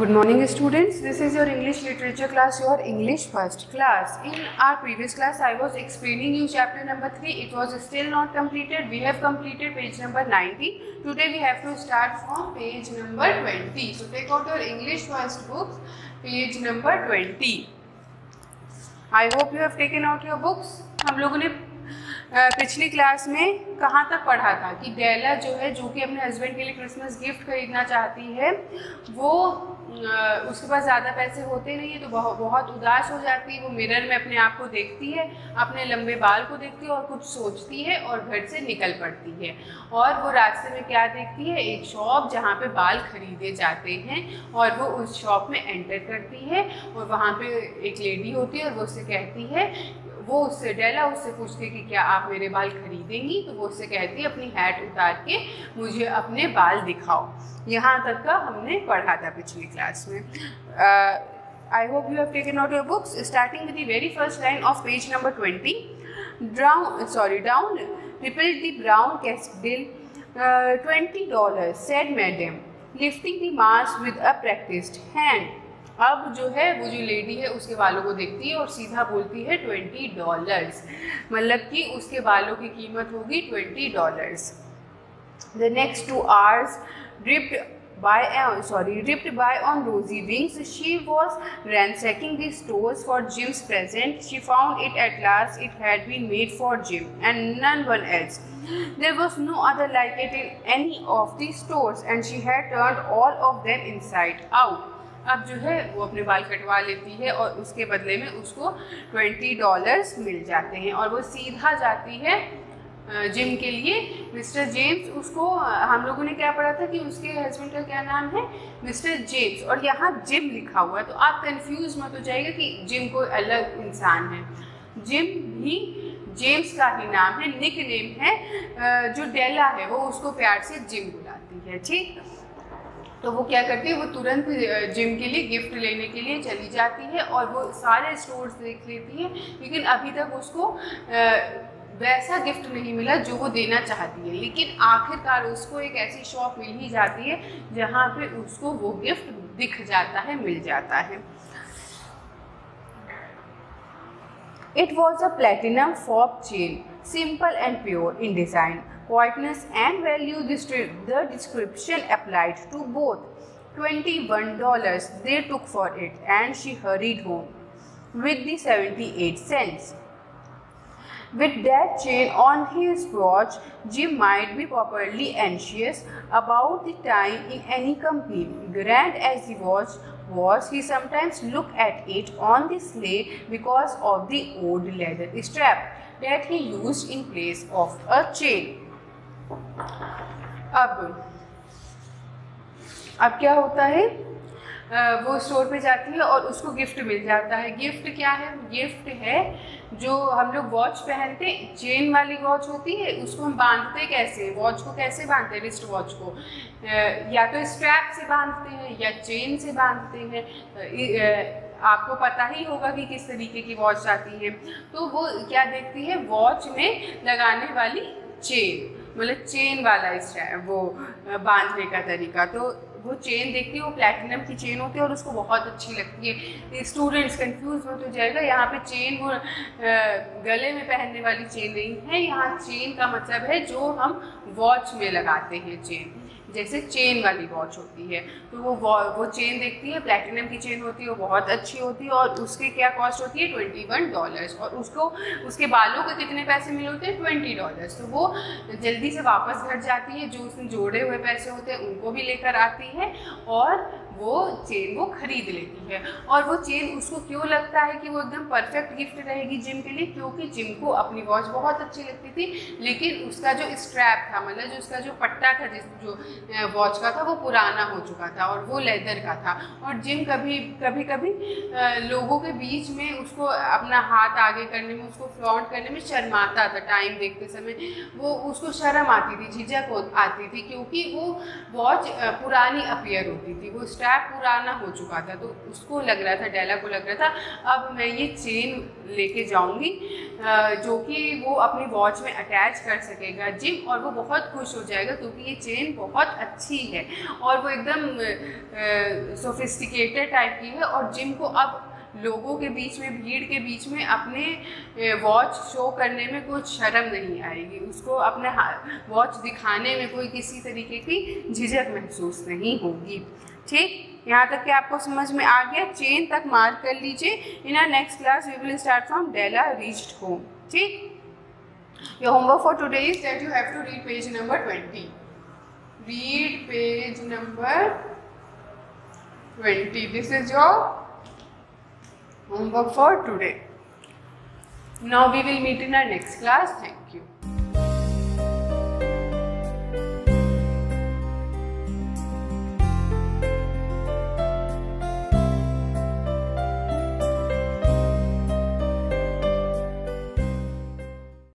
Good morning students, this is your English literature class, your English first class. In our previous class I was explaining you chapter number 3. It was still not completed. We have completed page number 90. Today we have to start from page number 20. So take out your English first books, page number 20. I hope you have taken out your books. हम लोगों ने पिछली class में कहाँ तक पढ़ा था कि डेला जो है, जो कि अपने हस्बैंड के लिए क्रिसमस गिफ्ट खरीदना चाहती है, वो उसके पास ज़्यादा पैसे होते नहीं है तो बहुत उदास हो जाती है। वो मिरर में अपने आप को देखती है, अपने लंबे बाल को देखती है और कुछ सोचती है और घर से निकल पड़ती है। और वो रास्ते में क्या देखती है, एक शॉप जहाँ पे बाल खरीदे जाते हैं, और वो उस शॉप में एंटर करती है और वहाँ पे एक लेडी होती है और वो उससे कहती है, वो उससे डेला उससे पूछती है कि क्या आप मेरे बाल खरीदेंगी, तो वो उससे कहती है अपनी हैट उतार के मुझे अपने बाल दिखाओ। यहाँ तक का हमने पढ़ा था पिछली क्लास में। I hope you have taken out your books. Starting with the very first line of page number 20। Down rippled the brown cascade $20 said madam, lifting the mask with a practiced hand। अब जो है वो जो lady है उसके बालों को देखती है और सीधा बोलती है $20, मतलब कि उसके बालों की कीमत होगी $20। The next 2 hours ripped by on rosy wings. She was ransacking the stores for Jim's present. She found it at last. It had been made for Jim and none one else. There was no other like it in any of the stores, and she had turned all of them inside out. अब जो है वो अपने बाल कटवा लेती है और उसके बदले में उसको $20 मिल जाते हैं और वो सीधा जाती है जिम के लिए। मिस्टर जेम्स, उसको हम लोगों ने क्या पढ़ा था कि उसके हस्बैंड का क्या नाम है, मिस्टर जेम्स, और यहाँ जिम लिखा हुआ है तो आप कंफ्यूज मत हो जाइएगा कि जिम कोई अलग इंसान है। जिम भी जेम्स का ही नाम है, निक नेम है। जो डेला है वो उसको प्यार से जिम बुलाती है, ठीक। तो वो क्या करती है, वो तुरंत जिम के लिए गिफ्ट लेने के लिए चली जाती है और वो सारे स्टोर्स देख लेती है, लेकिन अभी तक उसको वैसा गिफ्ट नहीं मिला जो वो देना चाहती है। लेकिन आखिरकार उसको एक ऐसी शॉप मिल ही जाती है जहाँ पे उसको वो गिफ्ट दिख जाता है, मिल जाता है। It was a platinum fob chain, simple and pure in design, quietness and value. The description applied to both. $21 they took for it, and she hurried home with the 78 cents. With that chain on his watch, Jim might be properly anxious about the time in any company. Grand as the watch was, he sometimes looked at it on the sleigh because of the old leather strap that he used in place of a chain. अब क्या होता है, वो store पे जाती है और उसको गिफ्ट मिल जाता है। गिफ्ट क्या है, गिफ्ट है जो हम लोग वॉच पहनते, चेन वाली वॉच होती है, उसको हम बांधते कैसे, वॉच को कैसे बांधते हैं, रिस्ट वॉच को या तो स्ट्रैप से बांधते हैं या चेन से बांधते हैं। आपको पता ही होगा कि किस तरीके की वॉच आती है। तो वो क्या देखती है, वॉच में लगाने वाली चेन, मतलब चेन वाला स्ट्रैप, वो बांधने का तरीका। तो वो चेन देखती है, वो प्लैटिनम की चेन होती है और उसको बहुत अच्छी लगती है। स्टूडेंट्स कंफ्यूज मत हो जाएगा, यहाँ पे चेन वो गले में पहनने वाली चेन नहीं है। यहाँ चेन का मतलब है जो हम वॉच में लगाते हैं, चेन जैसे चेन वाली वॉच होती है। तो वो चेन देखती है, प्लैटिनम की चेन होती है, वो बहुत अच्छी होती है और उसके क्या कॉस्ट होती है, $21। और उसको उसके बालों के कितने पैसे मिले होते हैं, $20। तो वो जल्दी से वापस घर जाती है, जो उसने जोड़े हुए पैसे होते हैं उनको भी लेकर आती है और वो चेन वो खरीद लेती है। और वो चेन उसको क्यों लगता है कि वो एकदम परफेक्ट गिफ्ट रहेगी जिम के लिए, क्योंकि जिम को अपनी वॉच बहुत अच्छी लगती थी, लेकिन उसका जो स्ट्रैप था, मतलब जो उसका जो पट्टा था जो वॉच का था, वो पुराना हो चुका था और वो लेदर का था। और जिम कभी लोगों के बीच में उसको अपना हाथ आगे करने में, उसको फ्लॉन्ट करने में शर्माता था। टाइम देखते समय वो उसको शर्म आती थी, झिझक आती थी, क्योंकि वो वॉच पुरानी अपीयर होती थी, वो स्ट्रैप पुराना हो चुका था, तो उसको लग रहा था, डेला को लग रहा था अब मैं ये चेन लेके जाऊंगी जो कि वो अपनी वॉच में अटैच कर सकेगा जिम, और वो बहुत खुश हो जाएगा क्योंकि ये चेन बहुत अच्छी है और वो एकदम सोफिस्टिकेटेड टाइप की है, और जिम को अब लोगों के बीच में, भीड़ के बीच में अपने वॉच शो करने में कोई शर्म नहीं आएगी, उसको अपने वॉच दिखाने में कोई किसी तरीके की झिझक महसूस नहीं होगी। ठीक, यहाँ तक कि आपको समझ में आ गया। चेन तक मार्क कर लीजिए। In our next class we will start from Della reached home. ठीक, your homework for today is that you have to read page number 20. Read page number 20. This is your homework for today. Now we will meet in our next class. Thank you.